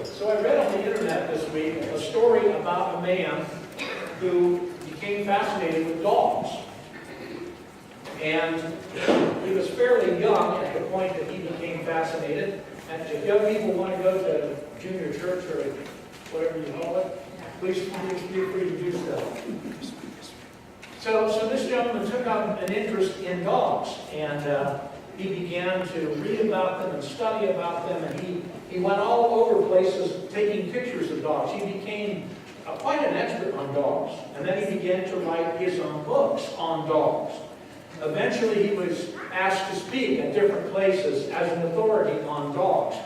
So I read on the internet this week a story about a man who became fascinated with dogs. And he was fairly young at the point that he became fascinated. And if young people want to go to junior church or whatever you call it, please feel free to do so. So this gentleman took up an interest in dogs, and he began to read about them and study about them, and he went all over places taking pictures of dogs. He became quite an expert on dogs, and then he began to write his own books on dogs. Eventually he was asked to speak at different places as an authority on dogs.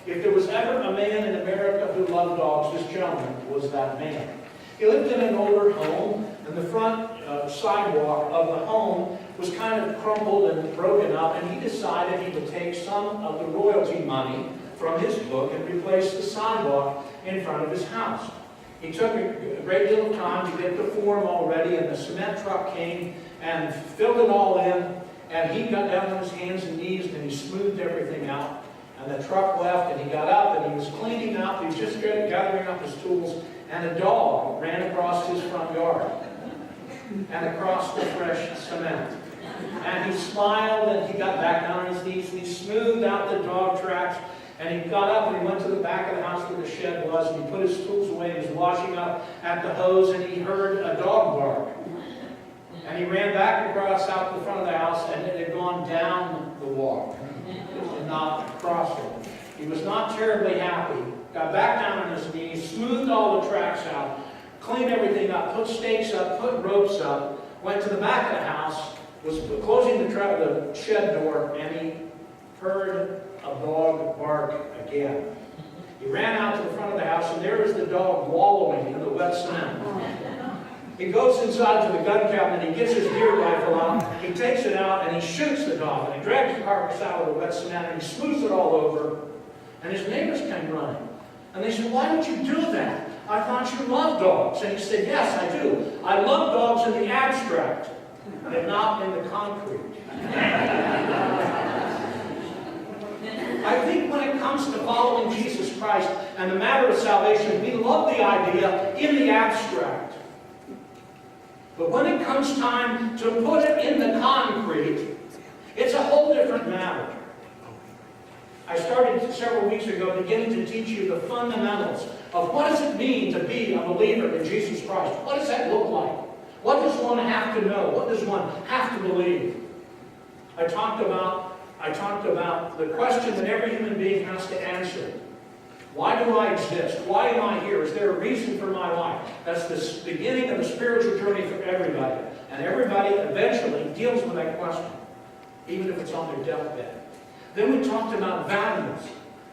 If there was ever a man in America who loved dogs, this gentleman was that man. He lived in an older home, and the front sidewalk of the home was kind of crumpled and broken up, and he decided he would take some of the royalty money from his book and replace the sidewalk in front of his house. He took a great deal of time to get the form all ready, and the cement truck came and filled it all in, and he got down on his hands and knees and he smoothed everything out. And the truck left, and he got up and he was cleaning up, he was just gathering up his tools, and a dog ran across his front yard and across the fresh cement. And he smiled, and he got back down on his knees, and he smoothed out the dog tracks, and he got up and he went to the back of the house where the shed was, and he put his tools away, and he was washing up at the hose, and he heard a dog bark. And he ran back across out the front of the house, and it had gone down the walk and not across it. He was not terribly happy. Got back down on his knees, smoothed all the tracks out, cleaned everything up, put stakes up, put ropes up, went to the back of the house, was closing the shed door, and he heard a dog bark again. He ran out to the front of the house, and there was the dog wallowing in the wet cement. He goes inside to the gun cabinet, he gets his deer rifle out, he takes it out, and he shoots the dog, and he drags the carcass out of the wet cement, and he smooths it all over, and his neighbors came running. And they said, "Why don't you do that? I thought you loved dogs." And he said, "Yes, I do. I love dogs in the abstract, but not in the concrete." I think when it comes to following Jesus Christ and the matter of salvation, we love the idea in the abstract. But when it comes time to put it in the concrete, it's a whole different matter. I started several weeks ago beginning to teach you the fundamentals of what does it mean to be a believer in Jesus Christ. What does that look like? What does one have to know? What does one have to believe? I talked about the question that every human being has to answer. Why do I exist? Why am I here? Is there a reason for my life? That's the beginning of the spiritual journey for everybody. And everybody eventually deals with that question, even if it's on their deathbed. Then we talked about values.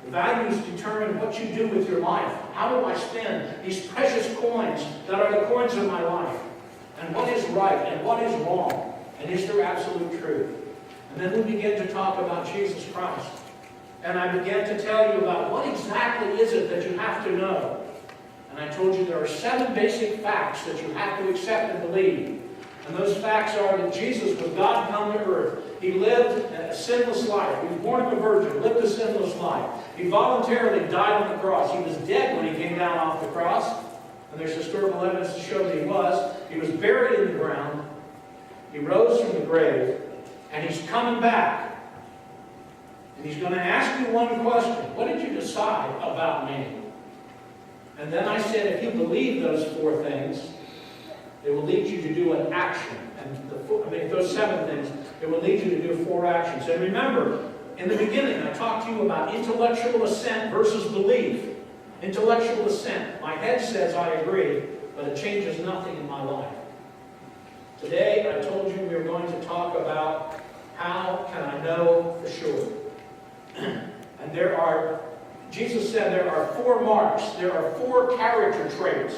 Values determine what you do with your life. How do I spend these precious coins that are the coins of my life? And what is right and what is wrong? And is there absolute truth? And then we began to talk about Jesus Christ. And I began to tell you about what exactly is it that you have to know. And I told you there are 7 basic facts that you have to accept and believe. And those facts are that Jesus was God come to earth. He lived a sinless life. He was born of a virgin, lived a sinless life. He voluntarily died on the cross. He was dead when he came down off the cross. And there's historical evidence to show that he was. He was buried in the ground. He rose from the grave. And he's coming back. And he's going to ask you one question. What did you decide about me? And then I said, if you believe those 4 things, it will lead you to do an action. And those 7 things, it will lead you to do 4 actions. And remember, in the beginning, I talked to you about intellectual assent versus belief. Intellectual assent. My head says I agree, but it changes nothing in my life. Today, I told you we were going to talk about how can I know for sure. And Jesus said there are 4 marks. There are 4 character traits.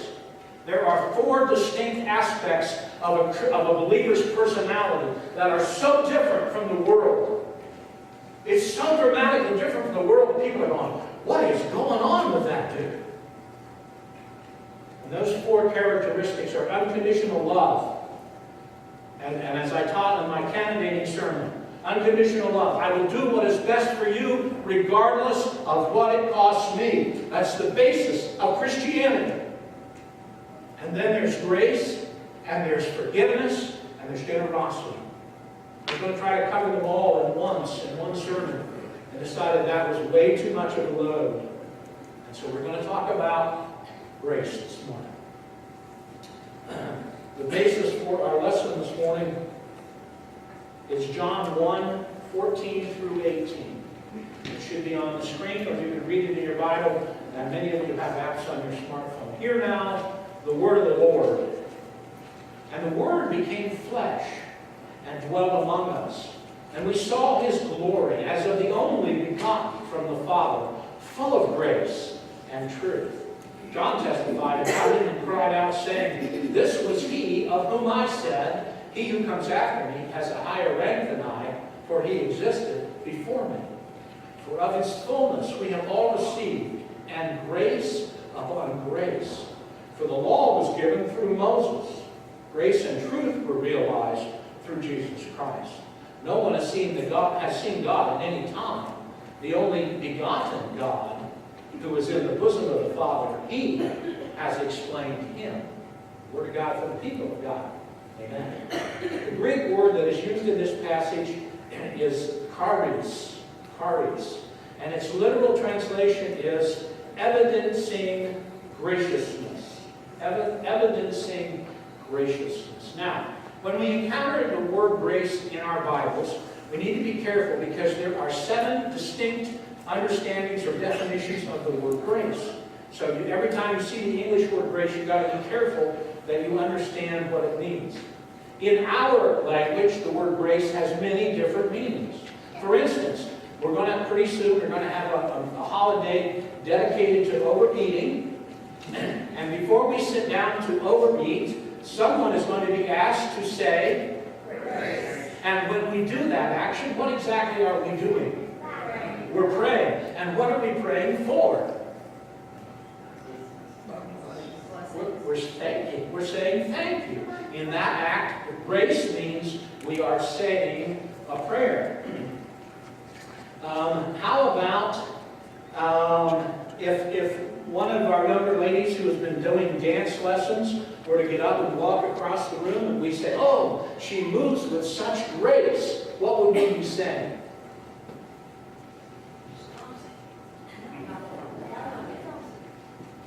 There are 4 distinct aspects of a believer's personality that are so different from the world. It's so dramatically different from the world that people are going, what is going on with that dude? And those 4 characteristics are unconditional love. And as I taught in my candidating sermon, unconditional love. I will do what is best for you regardless of what it costs me. That's the basis of Christianity. And then there's grace, and there's forgiveness, and there's generosity. I was going to try to cover them all in one sermon, and decided that was way too much of a load. And so we're going to talk about grace this morning. The basis for our lesson this morning is John 1, 14 through 18. It should be on the screen, or you can read it in your Bible, and many of you have apps on your smartphone. Hear now the word of the Lord. And the Word became flesh and dwelt among us. And we saw His glory as of the only begotten from the Father, full of grace and truth. John testified about him and cried out, saying, This was He of whom I said, He who comes after me has a higher rank than I, for He existed before me. For of His fullness we have all received, and grace upon grace. For the law was given through Moses. Grace and truth were realized through Jesus Christ. No one has seen God at any time. The only begotten God, who is in the bosom of the Father, He has explained Him. Word of God for the people of God. Amen. The Greek word that is used in this passage is charis. Charis. And its literal translation is evidencing graciousness. Evidencing graciousness. Now, when we encounter the word grace in our Bibles, we need to be careful because there are 7 distinct understandings or definitions of the word grace. So every time you see the English word grace, you've got to be careful that you understand what it means. In our language, the word grace has many different meanings. For instance, pretty soon we're going to have a holiday dedicated to overeating. And before we sit down to overeat, someone is going to be asked to say, grace. And when we do that action, what exactly are we doing? We're praying. And what are we praying for? We're saying thank you. In that act, grace means we are saying a prayer. How about if one of our younger ladies who has been doing dance lessons were to get up and walk across the room and we say, oh, she moves with such grace, what would we be saying?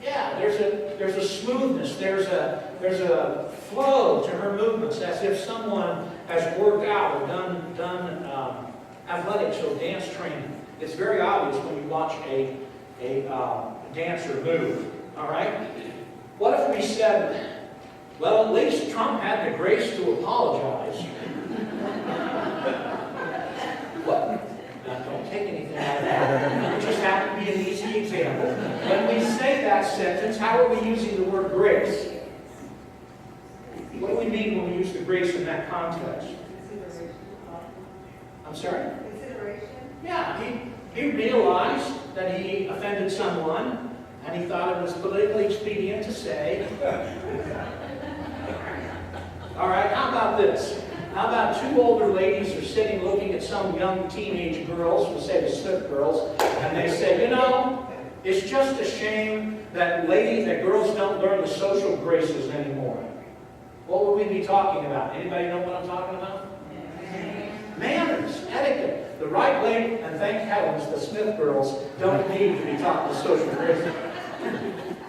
Yeah, there's a smoothness, there's a flow to her movements, as if someone has worked out or done athletics or dance training. It's very obvious when you watch a dancer move. All right? What if we said, well, at least Trump had the grace to apologize? What? Now, don't take anything out of that. It just happened to be an easy example. When we say that sentence, how are we using the word grace? What do we mean when we use the grace in that context? I'm sorry? Consideration? Yeah, he realized that he offended someone, and he thought it was politically expedient to say. All right, how about this? How about 2 older ladies are sitting looking at some young teenage girls, we'll say the Smith girls, and they say, you know, it's just a shame that girls don't learn the social graces anymore. What would we be talking about? Anybody know what I'm talking about? Manners, etiquette, the right way, and thank heavens the Smith girls don't need to be taught the social graces.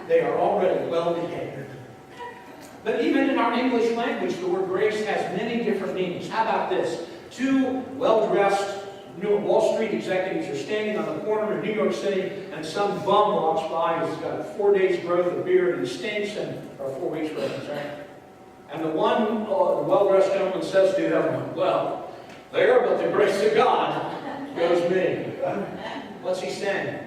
They are already well behaved. But even in our English language, the word grace has many different meanings. How about this? 2 well-dressed Wall Street executives are standing on the corner of New York City, and some bum walks by who's got 4 days' growth of beard and he stinks, or 4 weeks' growth, sorry. And the one well-dressed gentleman says to him, well, there, but the grace of God goes me. What's he saying?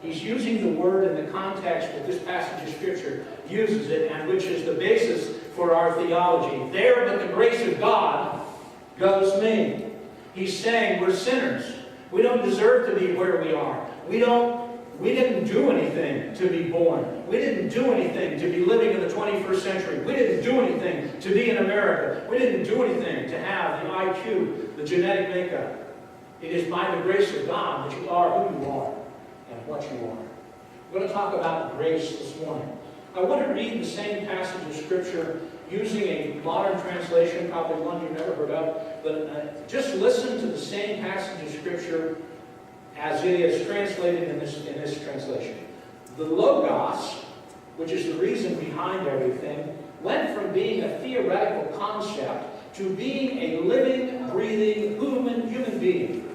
He's using the word in the context that this passage of Scripture uses it, and which is the basis for our theology. There, but the grace of God goes me. He's saying we're sinners. We don't deserve to be where we are. We don't We didn't do anything to be born. We didn't do anything to be living in the 21st century. We didn't do anything to be in America. We didn't do anything to have the IQ, the genetic makeup. It is by the grace of God that you are who you are and what you are. We're going to talk about grace this morning. I want to read the same passage of Scripture using a modern translation, probably one you've never heard of, but just listen to the same passage of Scripture as it is translated in this translation. The Logos, which is the reason behind everything, went from being a theoretical concept to being a living, breathing human being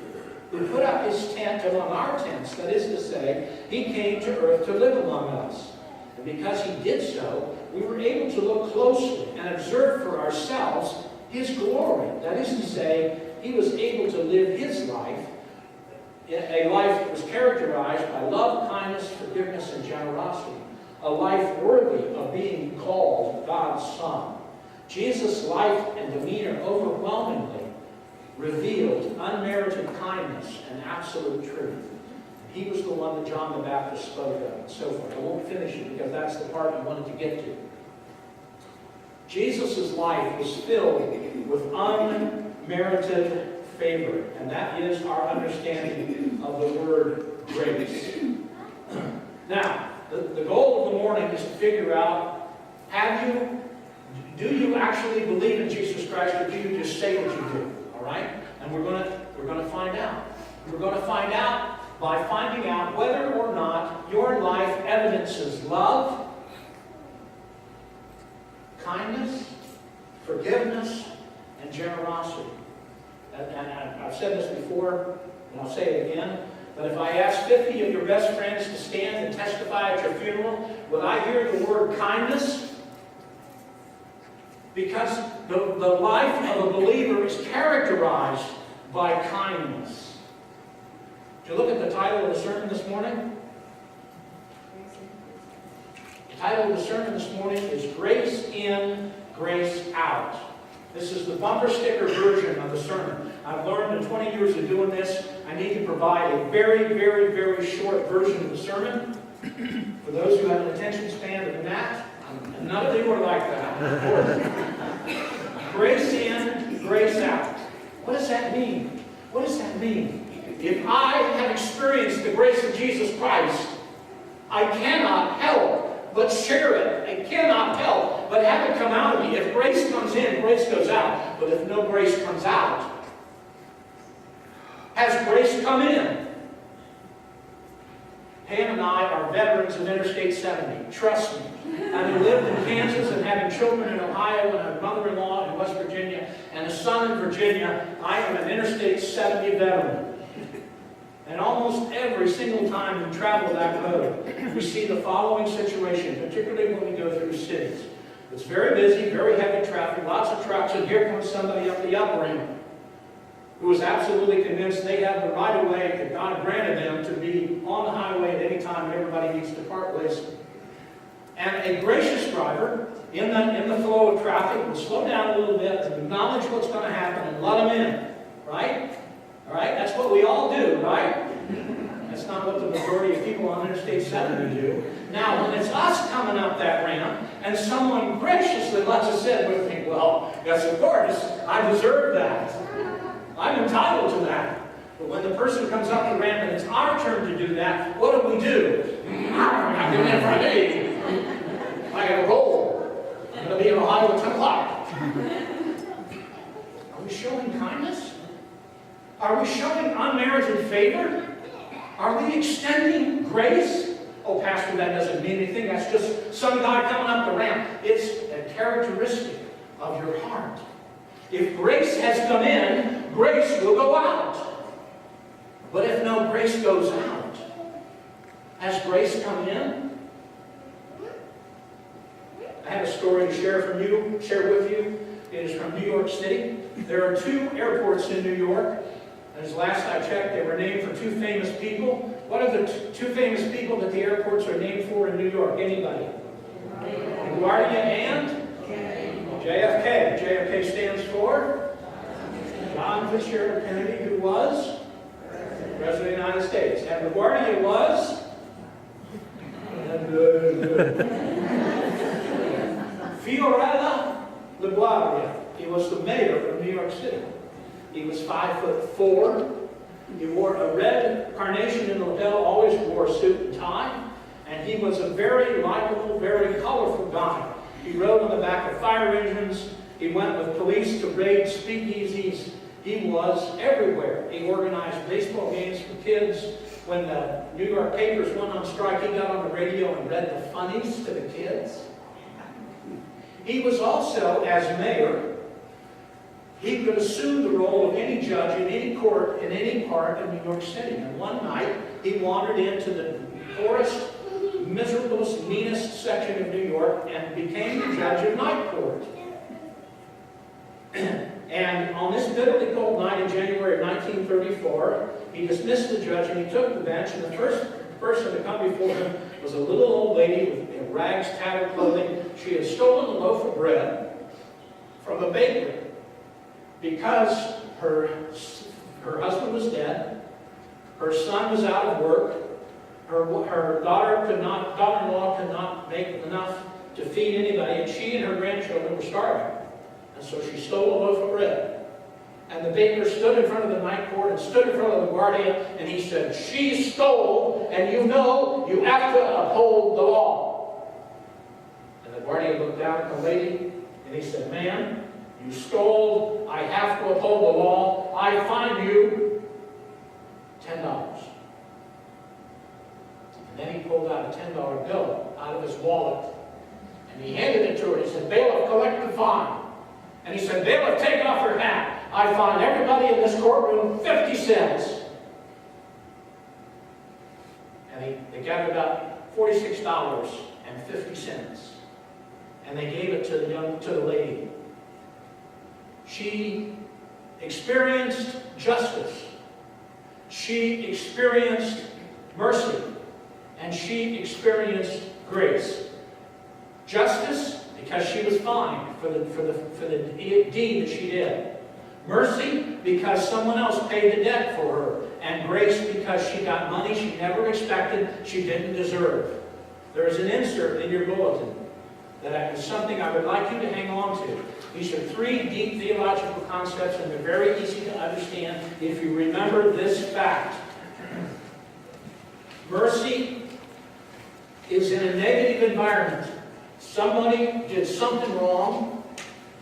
who put up his tent among our tents. That is to say, he came to earth to live among us. And because he did so, we were able to look closely and observe for ourselves his glory. That is to say, he was able to live his life, a life that was characterized by love, kindness, forgiveness, and generosity. A life worthy of being called God's Son. Jesus' life and demeanor overwhelmingly revealed unmerited kindness and absolute truth. He was the one that John the Baptist spoke of, and so forth. I won't finish it because that's the part I wanted to get to. Jesus' life was filled with unmerited favor, and that is our understanding of the word grace. Now, the goal of the morning is to figure out, do you actually believe in Jesus Christ, or do you just say what you do? All right? And we're going to find out. We're going to find out by finding out whether or not your life evidences love, kindness, forgiveness, and generosity. And I've said this before, and I'll say it again, but if I ask 50 of your best friends to stand and testify at your funeral, would I hear the word kindness? Because the life of a believer is characterized by kindness. Did you look at the title of the sermon this morning? The title of the sermon this morning is Grace In, Grace Out. This is the bumper sticker version of the sermon. I've learned in 20 years of doing this, I need to provide a very, very, very short version of the sermon. For those who have an attention span of that, and none of you are like that, of course. Grace in, grace out. What does that mean? What does that mean? If I have experienced the grace of Jesus Christ, I cannot help but share it. I cannot help but have it come out of me. If grace comes in, grace goes out. But if no grace comes out, has grace come in? Pam and I are veterans of Interstate 70. Trust me. Having lived in Kansas and having children in Ohio and a mother-in-law in West Virginia and a son in Virginia, I am an Interstate 70 veteran. And almost every single time we travel that road, we see the following situation, particularly when we go through cities. It's very busy, very heavy traffic, lots of trucks, and here comes somebody up the up ramp who is absolutely convinced they have the right of way that God granted them to be on the highway at any time everybody needs to park, listen. And a gracious driver in the flow of traffic will slow down a little bit and acknowledge what's going to happen and let them in, right? All right? That's what we all do, right? That's not what the majority of people on Interstate 70 do. Now, when it's us coming up that ramp and someone graciously lets us in, we think, well, yes, of course, I deserve that. I'm entitled to that. But when the person comes up the ramp and it's our turn to do that, what do we do? I'm getting in front of me. I gotta roll. I'm going to be in Ohio at 10 o'clock. Are we showing kindness? Are we showing unmerited favor? Are we extending grace? Oh, Pastor, that doesn't mean anything. That's just some guy coming up the ramp. It's a characteristic of your heart. If grace has come in, grace will go out. But if no grace goes out, has grace come in? I have a story to share with you. It is from New York City. There are 2 airports in New York. As last I checked, they were named for 2 famous people. What are the 2 famous people that the airports are named for in New York? Anybody? LaGuardia and JFK. JFK stands for John Fitzgerald Kennedy, who was President of the United States. And LaGuardia was Fiorella LaGuardia. He was the mayor of New York City. He was 5'4". He wore a red carnation in the lapel, always wore a suit and tie. And he was a very likable, very colorful guy. He rode on the back of fire engines. He went with police to raid speakeasies. He was everywhere. He organized baseball games for kids. When the New York papers went on strike, he got on the radio and read the funnies to the kids. He was also, as mayor, he could assume the role of any judge in any court in any part of New York City. And one night, he wandered into the poorest, miserablest, meanest section of New York and became the judge of night court. And on this bitterly cold night in January of 1934, he dismissed the judge and he took the bench, and the first person to come before him was a little old lady with rags, tattered clothing. She had stolen a loaf of bread from a bakery because her husband was dead, her son was out of work, her daughter-in-law could not make enough to feed anybody, and she and her grandchildren were starving. And so she stole a loaf of bread. And the baker stood in front of the night court and stood in front of the guardia, and he said, "She stole, and you know you have to uphold the law." And the guardia looked down at the lady, and he said, "Ma'am, you stole. I have to uphold the law. I fine you $10. And then he pulled out a $10 bill out of his wallet, and he handed it to her. He said, "Bailiff, collect the fine." And he said, "Bailiff, take off her hat. I fine everybody in this courtroom 50 cents. And they gathered up $46.50. And they gave it to the lady. She experienced justice. She experienced mercy. And she experienced grace. Justice, because she was fined for the deed that she did. Mercy, because someone else paid the debt for her. And grace, because she got money she never expected, she didn't deserve. There is an insert in your bulletin that is something I would like you to hang on to. These are 3 deep theological concepts, and they're very easy to understand if you remember this fact. Mercy is in a negative environment. Somebody did something wrong,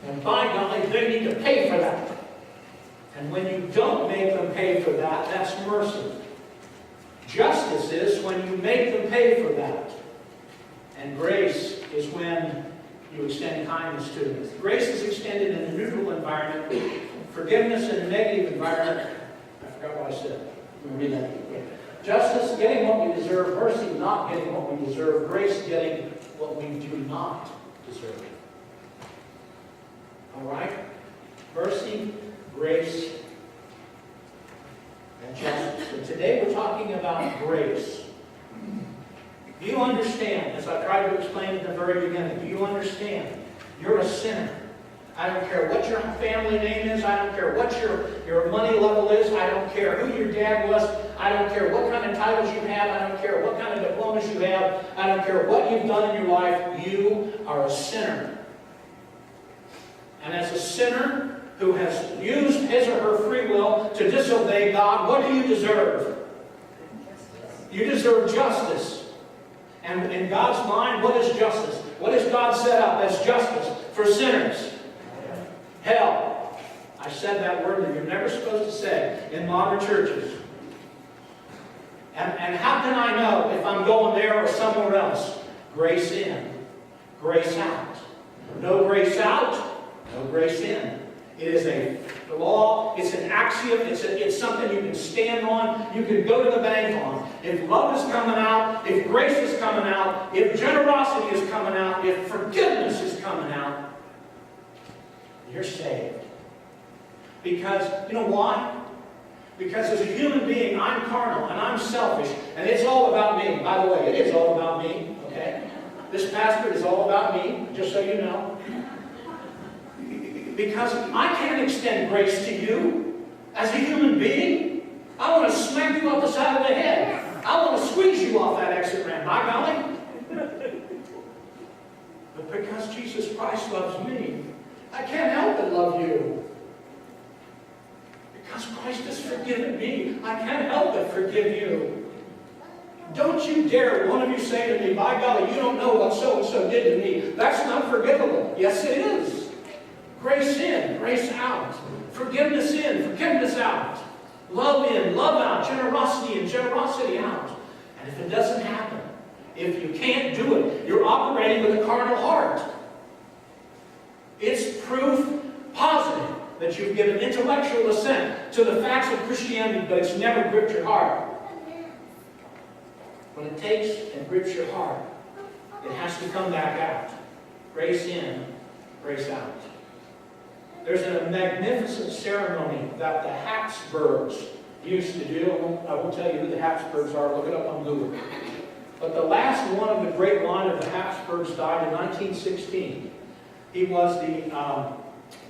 and by golly, they need to pay for that. And when you don't make them pay for that, that's mercy. Justice is when you make them pay for that. And grace is when you extend kindness to them. Grace is extended in a neutral environment. Forgiveness in a negative environment. I forgot what I said. Let me read that again. Justice, getting what we deserve. Mercy, not getting what we deserve. Grace, getting what we do not deserve. All right? Mercy, grace, and justice. And today we're talking about grace. Do you understand, as I tried to explain at the very beginning, do you understand? You're a sinner. I don't care what your family name is. I don't care what your money level is. I don't care who your dad was. I don't care what kind of titles you have. I don't care what kind of diplomas you have. I don't care what you've done in your life. You are a sinner. And as a sinner who has used his or her free will to disobey God, what do you deserve? You deserve justice. And in God's mind, what is justice? What has God set up as justice for sinners? Hell. I said that word that you're never supposed to say in modern churches. And how can I know if I'm going there or somewhere else? Grace in, grace out. No grace out, no grace in. It is a law, it's an axiom, it's something you can stand on, you can go to the bank on. If love is coming out, if grace is coming out, if generosity is coming out, if forgiveness is coming out, you're saved. Because, you know why? Because as a human being, I'm carnal and I'm selfish, and it's all about me. By the way, it is all about me, okay? This pastor is all about me, just so you know. Because I can't extend grace to you as a human being. I want to smack you off the side of the head. I want to squeeze you off that exit ramp. By golly. But because Jesus Christ loves me, I can't help but love you. Because Christ has forgiven me, I can't help but forgive you. Don't you dare, one of you say to me, by golly, you don't know what so-and-so did to me. That's not forgivable. Yes, it is. Grace in, grace out. Forgiveness in, forgiveness out. Love in, love out. Generosity in, generosity out. And if it doesn't happen, if you can't do it, you're operating with a carnal heart. It's proof positive that you've given intellectual assent to the facts of Christianity, but it's never gripped your heart. When it takes and grips your heart, it has to come back out. Grace in, grace out. There's a magnificent ceremony that the Habsburgs used to do. I won't tell you who the Habsburgs are. Look it up on Google. But the last one of the great line of the Habsburgs died in 1916. He was the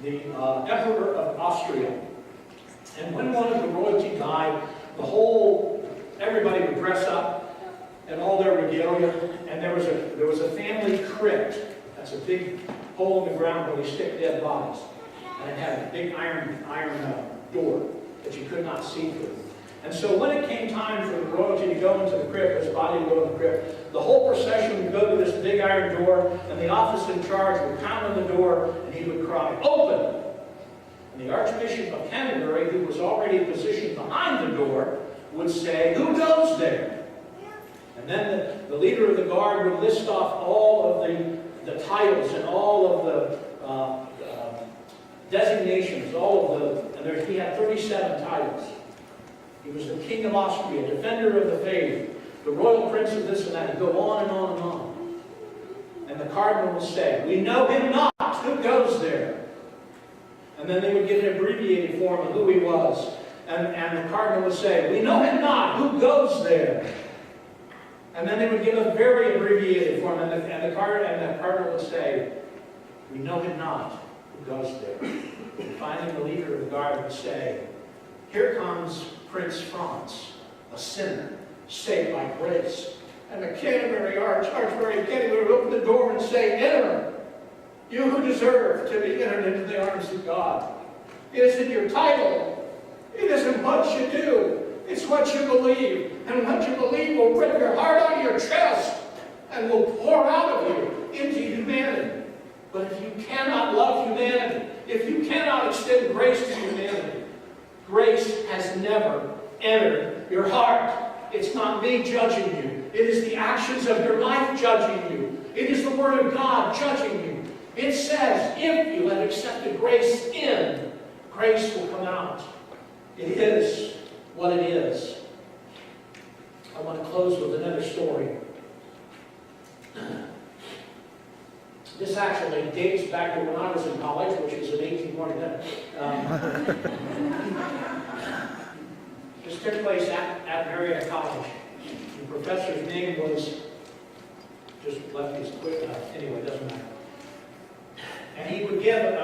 Emperor of Austria. And when one of the royalty died, everybody would dress up and all their regalia, and there was a family crypt. That's a big hole in the ground where they stick dead bodies. And it had a big iron door that you could not see through. And so when it came time for the royalty to go into the crypt, his body to go in the crypt, the whole procession would go to this big iron door, and the officer in charge would pound on the door, and he would cry, "Open!" And the Archbishop of Canterbury, who was already positioned behind the door, would say, "Who goes there?" And then the leader of the guard would list off all of the titles and all of the designations, and he had 37 titles. He was the King of Austria, defender of the faith, the royal prince of this and that, and go on and on and on. And the cardinal would say, "We know him not, who goes there?" And then they would give an abbreviated form of who he was. And the cardinal would say, "We know him not, who goes there?" And then they would give a very abbreviated form, and the cardinal would say, "We know him not, who goes there." And finally, the leader of the guard would say, "Here comes Prince Franz, a sinner, saved by grace." And the Canterbury Archbishop of Canterbury would open the door and say, "Enter, you who deserve to be entered into the arms of God. It isn't your title. It isn't what you do. It's what you believe. And what you believe will rip your heart out of your chest and will pour out of you into humanity. But if you cannot love humanity, if you cannot extend grace to humanity, grace has never entered your heart. It's not me judging you. It is the actions of your life judging you. It is the Word of God judging you. It says, if you have accepted grace in, grace will come out. It is what it is. I want to close with another story. This actually dates back to when I was in college, which was in 1849. This took place at Marietta College. The professor's name was, just left his quick, anyway, it doesn't matter. And he would give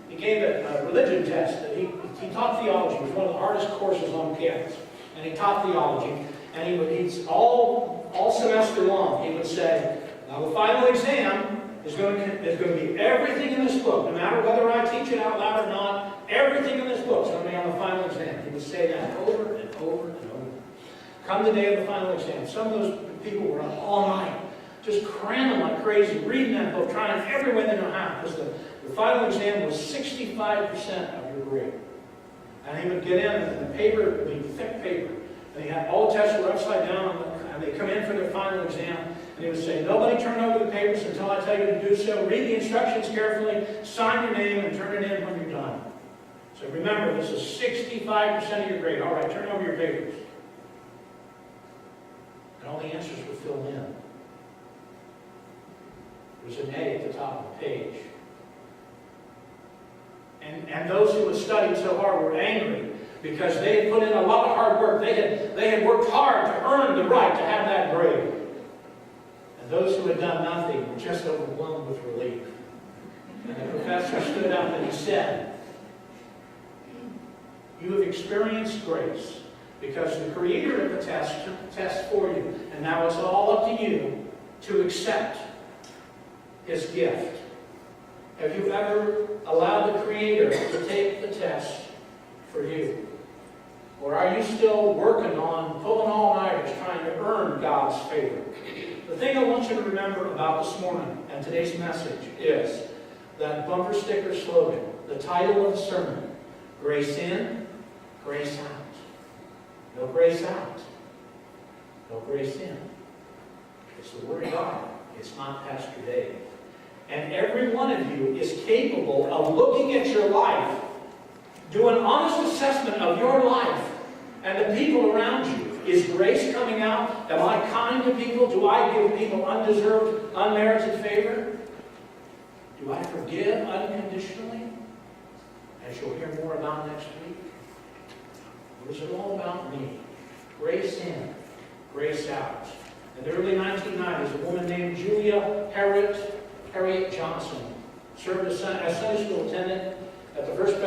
he gave a religion test. That he taught theology. It was one of the hardest courses on campus. And he taught theology. And he's all semester long, he would say, now the final exam is going to be everything in this book. No matter whether I teach it out loud or not, everything in this book is going to be on the final exam. He would say that over and over and over. Come the day of the final exam. Some of those people were up all night, just cramming like crazy, reading that book, trying every way they know how, because the final exam was 65% of your grade. And he would get in, and the paper would be thick paper. And he had all the tests were upside down, and they come in for their final exam. And he would say, nobody turn over the papers until I tell you to do so. Read the instructions carefully, sign your name, and turn it in when you're done. So remember, this is 65% of your grade. All right, turn over your papers. And all the answers were filled in. There was an A at the top of the page. And those who had studied so hard were angry because they had put in a lot of hard work. They had worked hard to earn the right to have that grade. And those who had done nothing were just overwhelmed with relief. And the professor stood up and he said, you have experienced grace because the creator of the test took the test for you. And now it's all up to you to accept His gift? Have you ever allowed the Creator to take the test for you? Or are you still working on pulling all-nighters trying to earn God's favor? The thing I want you to remember about this morning and today's message is that bumper sticker slogan, the title of the sermon, Grace In, Grace Out. No grace out. No grace in. It's the Word of God. It's not Pastor Dave. And every one of you is capable of looking at your life, do an honest assessment of your life and the people around you. Is grace coming out? Am I kind to people? Do I give people undeserved, unmerited favor? Do I forgive unconditionally? As you'll hear more about next week. Or is it all about me? Grace in, grace out. In the early 1990s, a woman named Julia Harriet Johnson served as Sunday school attendant at the First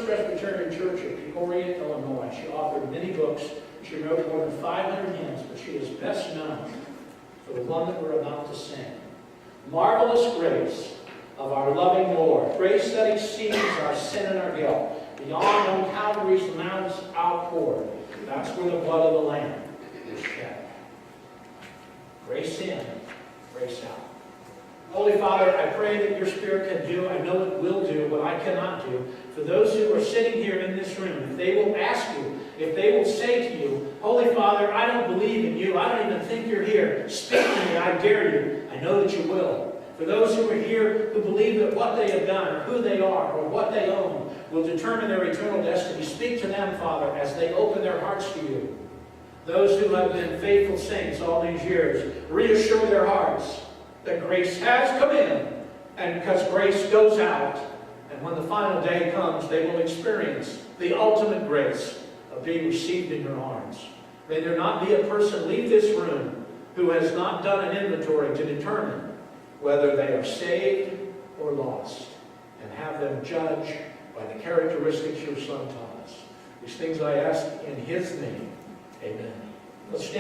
Presbyterian Church of Peoria, Illinois. She authored many books. She wrote more than 500 hymns, but she is best known for the one that we're about to sing. Marvelous grace of our loving Lord. Grace that exceeds our sin and our guilt. Beyond on Calvary's mounts outpoured. That's where the blood of the Lamb is shed. Grace in, grace out. Holy Father, I pray that your Spirit can do, I know it will do, what I cannot do. For those who are sitting here in this room, if they will ask you, if they will say to you, Holy Father, I don't believe in you, I don't even think you're here, speak to me, I dare you, I know that you will. For those who are here who believe that what they have done, or who they are, or what they own, will determine their eternal destiny, speak to them, Father, as they open their hearts to you. Those who have been faithful saints all these years, reassure their hearts that grace has come in, and because grace goes out, and when the final day comes, they will experience the ultimate grace of being received in your arms. May there not be a person leave this room who has not done an inventory to determine whether they are saved or lost, and have them judged by the characteristics your Son taught us. These things I ask in His name. Amen. Let's stand.